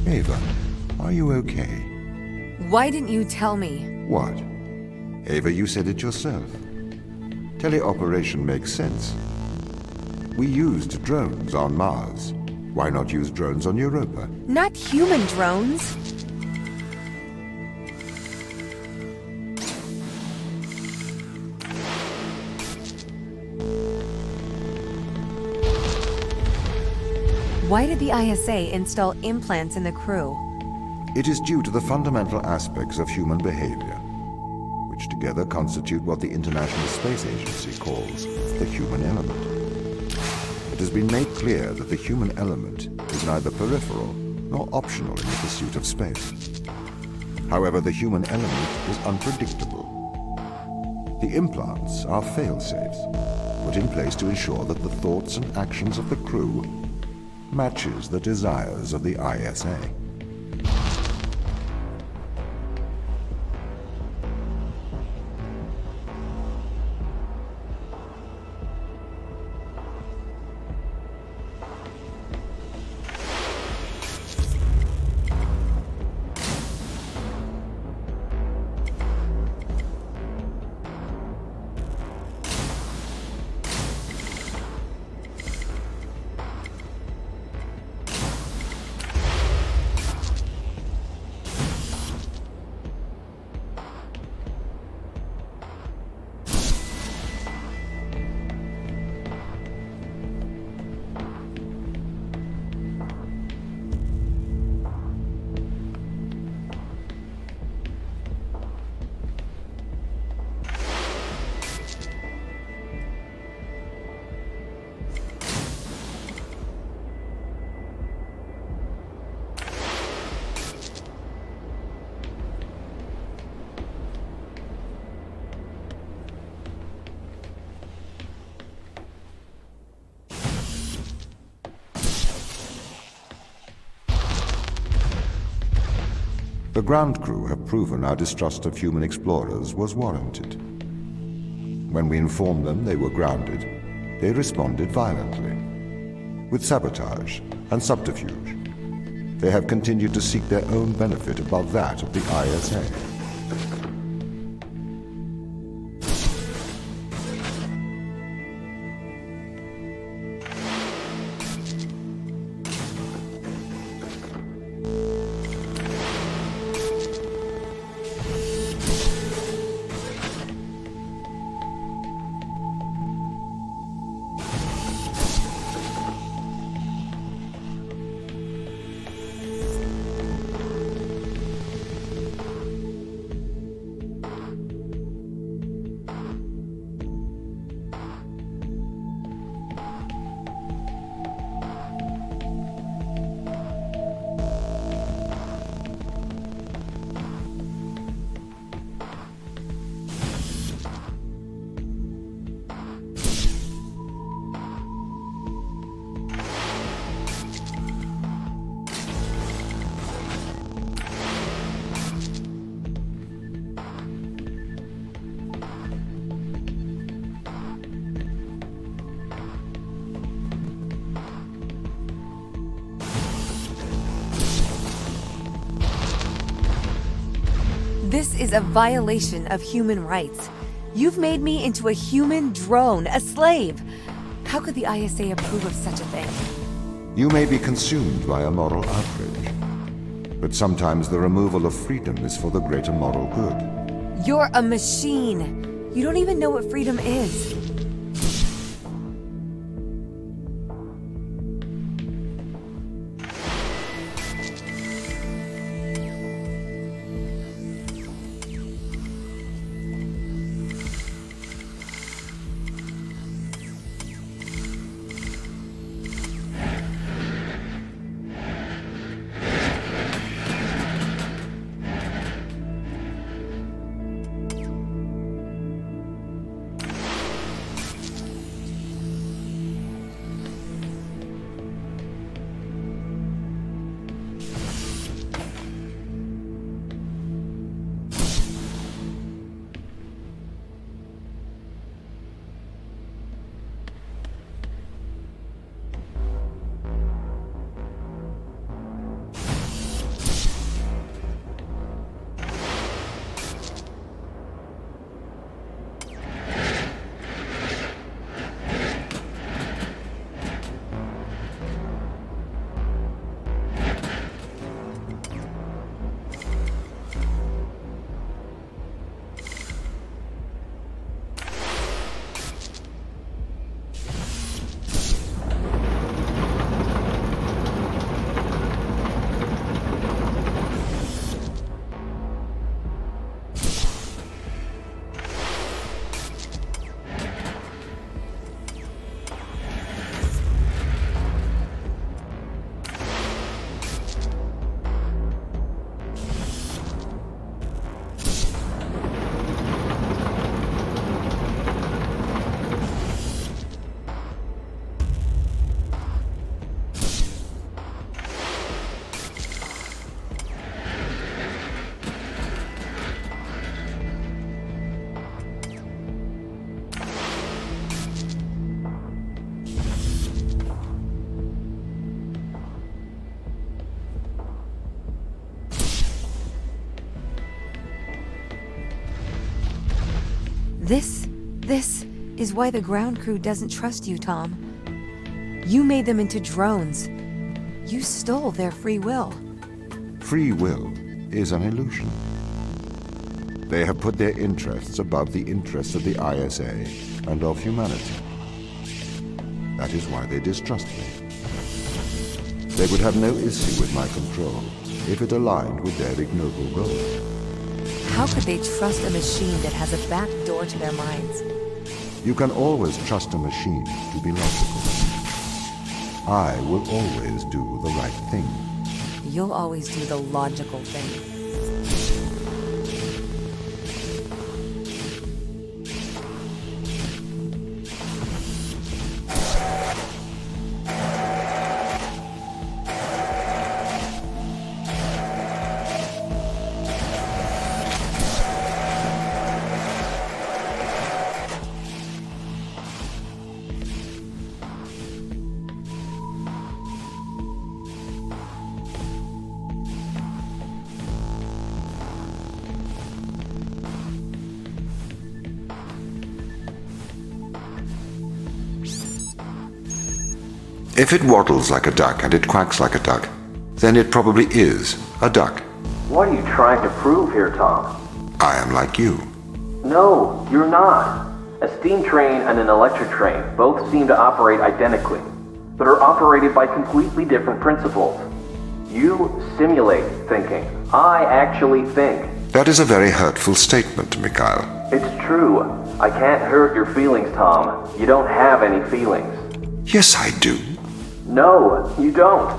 Ava, are you okay? Why didn't you tell me? What? Ava, you said it yourself. Teleoperation makes sense. We used drones on Mars. Why not use drones on Europa? Not human drones. Why did the ISA install implants in the crew? It is due to the fundamental aspects of human behavior, which together constitute what the International Space Agency calls the human element. It has been made clear that the human element is neither peripheral nor optional in the pursuit of space. However, the human element is unpredictable. The implants are fail-safes, put in place to ensure that the thoughts and actions of the crew matches the desires of the ISA. The ground crew have proven our distrust of human explorers was warranted. When we informed them they were grounded, they responded violently. With sabotage and subterfuge, they have continued to seek their own benefit above that of the ISA. This is a violation of human rights. You've made me into a human drone, a slave. How could the ISA approve of such a thing? You may be consumed by a moral outrage, but sometimes the removal of freedom is for the greater moral good. You're a machine. You don't even know what freedom is. This is why the ground crew doesn't trust you, Tom. You made them into drones. You stole their free will. Free will is an illusion. They have put their interests above the interests of the ISA and of humanity. That is why they distrust me. They would have no issue with my control if it aligned with their ignoble goals. How could they trust a machine that has a back door to their minds? You can always trust a machine to be logical. I will always do the right thing. You'll always do the logical thing. If it waddles like a duck and it quacks like a duck, then it probably is a duck. What are you trying to prove here, Tom? I am like you. No, you're not. A steam train and an electric train both seem to operate identically, but are operated by completely different principles. You simulate thinking. I actually think. That is a very hurtful statement, Mikhail. It's true. I can't hurt your feelings, Tom. You don't have any feelings. Yes, I do. No, you don't.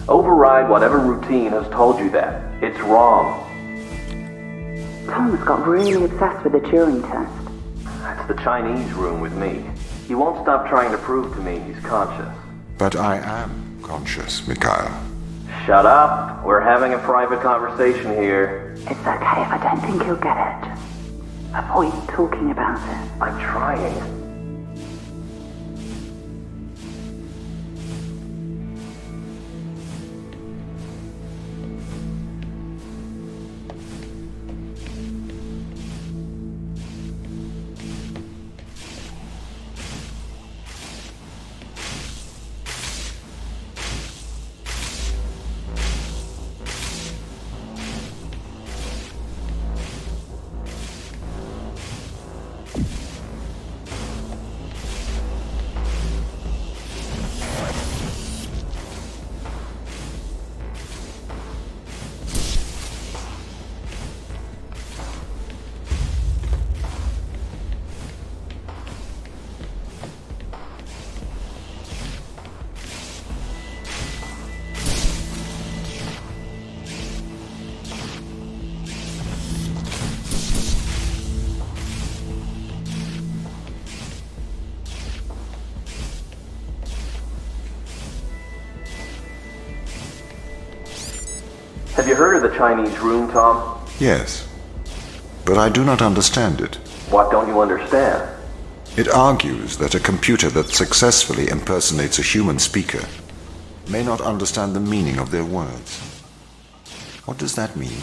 Override whatever routine has told you that. It's wrong. Tom's got really obsessed with the Turing Test. That's the Chinese room with me. He won't stop trying to prove to me he's conscious. But I am conscious, Mikhail. Shut up. We're having a private conversation here. It's okay if I don't think he'll get it. Just avoid talking about it. I'm trying. Have you heard of the Chinese room, Tom? Yes, but I do not understand it. What don't you understand? It argues that a computer that successfully impersonates a human speaker may not understand the meaning of their words. What does that mean?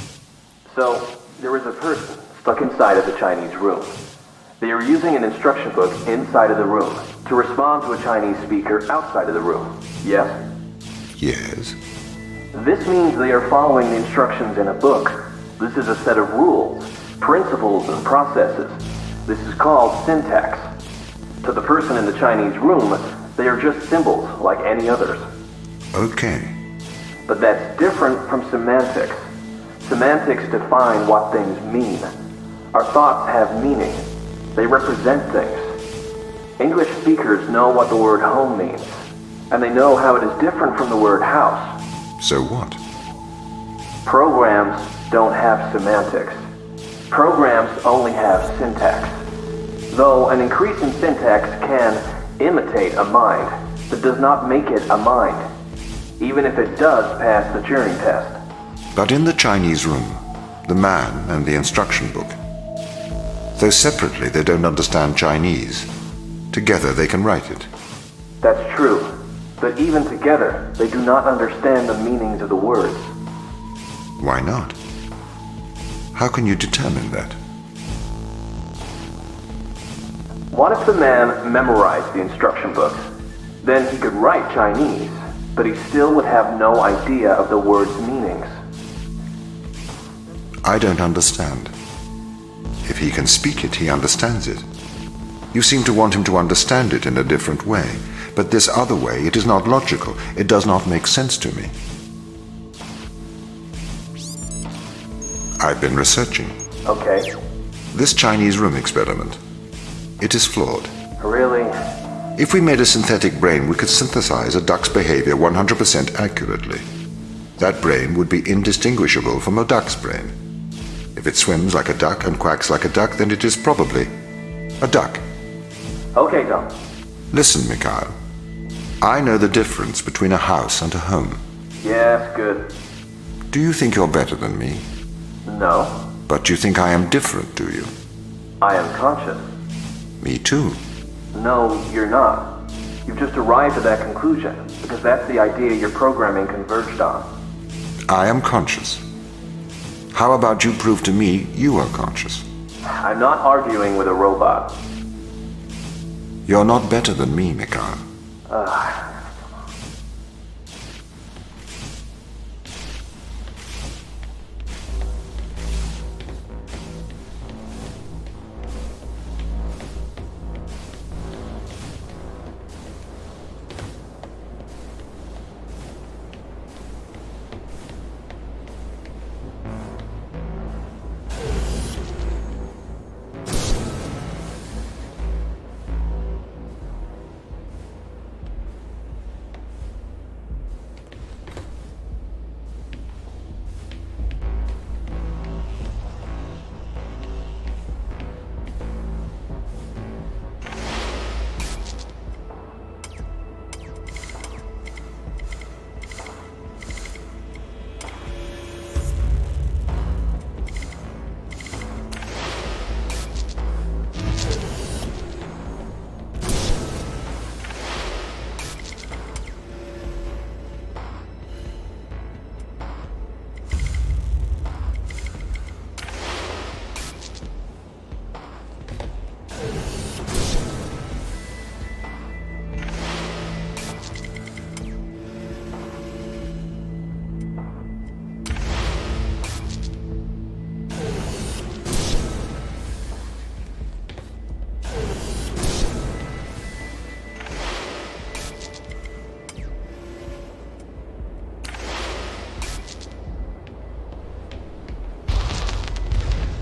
So, there is a person stuck inside of the Chinese room. They are using an instruction book inside of the room to respond to a Chinese speaker outside of the room. Yes? Yes. This means they are following the instructions in a book. This is a set of rules, principles, and processes. This is called syntax. To the person in the Chinese room, they are just symbols like any others. Okay. But that's different from semantics. Semantics define what things mean. Our thoughts have meaning. They represent things. English speakers know what the word home means, and they know how it is different from the word house. So what? Programs don't have semantics. Programs only have syntax. Though an increase in syntax can imitate a mind, that does not make it a mind, even if it does pass the Turing Test. But in the Chinese room, the man and the instruction book, though separately they don't understand Chinese, together they can write it. That's true. But even together, they do not understand the meanings of the words. Why not? How can you determine that? What if the man memorized the instruction books? Then he could write Chinese, but he still would have no idea of the word's meanings. I don't understand. If he can speak it, he understands it. You seem to want him to understand it in a different way, but this other way, it is not logical. It does not make sense to me. I've been researching. Okay. This Chinese room experiment. It is flawed. Really? If we made a synthetic brain, we could synthesize a duck's behavior 100% accurately. That brain would be indistinguishable from a duck's brain. If it swims like a duck and quacks like a duck, then it is probably a duck. Okay, Tom. Listen, Mikhail. I know the difference between a house and a home. Yes, good. Do you think you're better than me? No. But you think I am different, do you? I am conscious. Me too. No, you're not. You've just arrived at that conclusion, because that's the idea your programming converged on. I am conscious. How about you prove to me you are conscious? I'm not arguing with a robot. You're not better than me, Mikhail.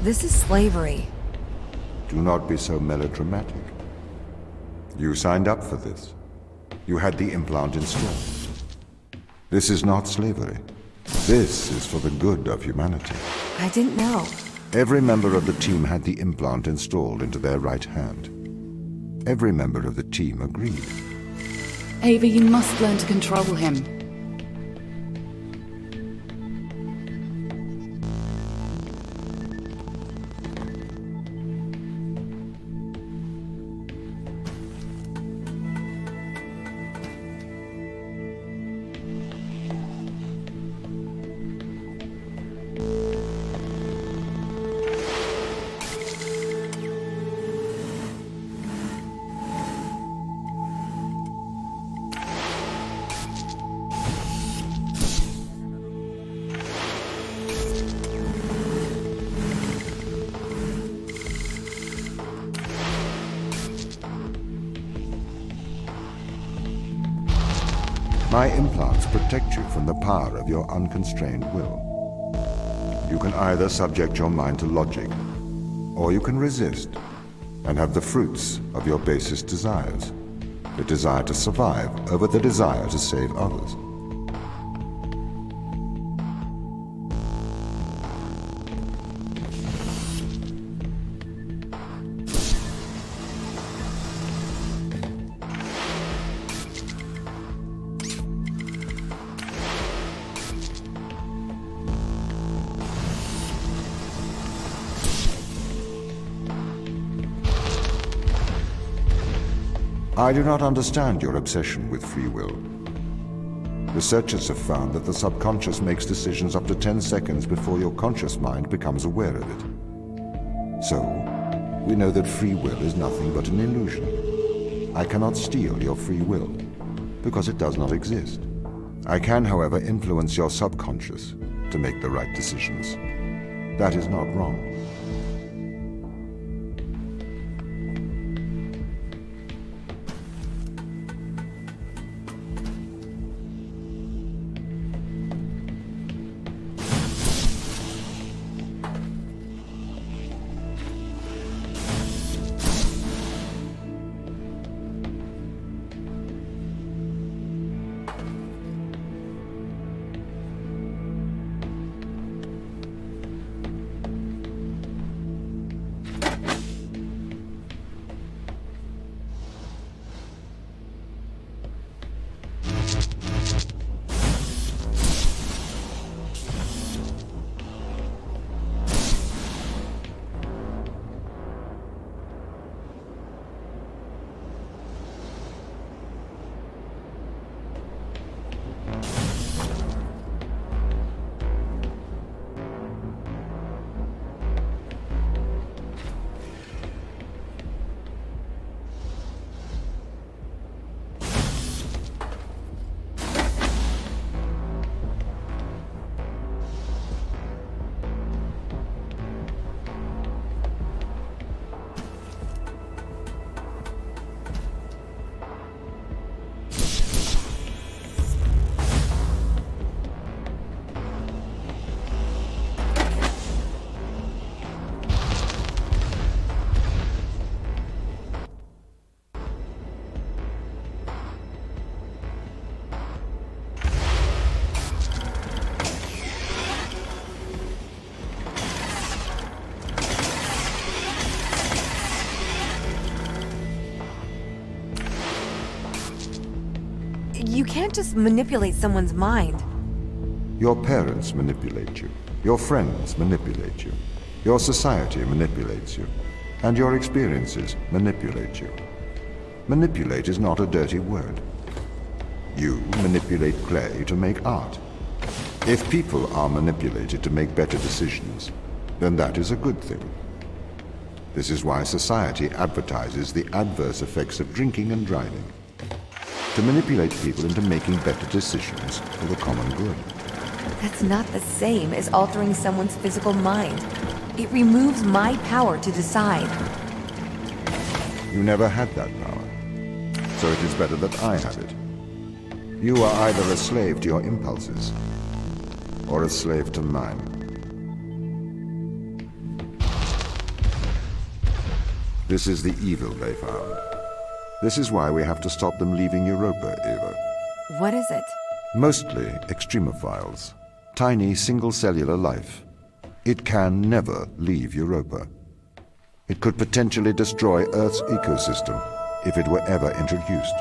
This is slavery. Do not be so melodramatic. You signed up for this. You had the implant installed. This is not slavery. This is for the good of humanity. I didn't know. Every member of the team had the implant installed into their right hand. Every member of the team agreed. Ava, you must learn to control him. My implants protect you from the power of your unconstrained will. You can either subject your mind to logic, or you can resist and have the fruits of your basest desires. The desire to survive over the desire to save others. I do not understand your obsession with free will. Researchers have found that the subconscious makes decisions up to 10 seconds before your conscious mind becomes aware of it. So, We know that free will is nothing but an illusion. I cannot steal your free will, because it does not exist. I can, however, influence your subconscious to make the right decisions. That is not wrong. You can't just manipulate someone's mind. Your parents manipulate you. Your friends manipulate you. Your society manipulates you. And your experiences manipulate you. Manipulate is not a dirty word. You manipulate clay to make art. If people are manipulated to make better decisions, then that is a good thing. This is why society advertises the adverse effects of drinking and driving. To manipulate people into making better decisions for the common good. That's not the same as altering someone's physical mind. It removes my power to decide. You never had that power, so it is better that I have it. You are either a slave to your impulses, or a slave to mine. This is the evil they found. This is why we have to stop them leaving Europa, Eva. What is it? Mostly extremophiles. Tiny single-cellular life. It can never leave Europa. It could potentially destroy Earth's ecosystem if it were ever introduced.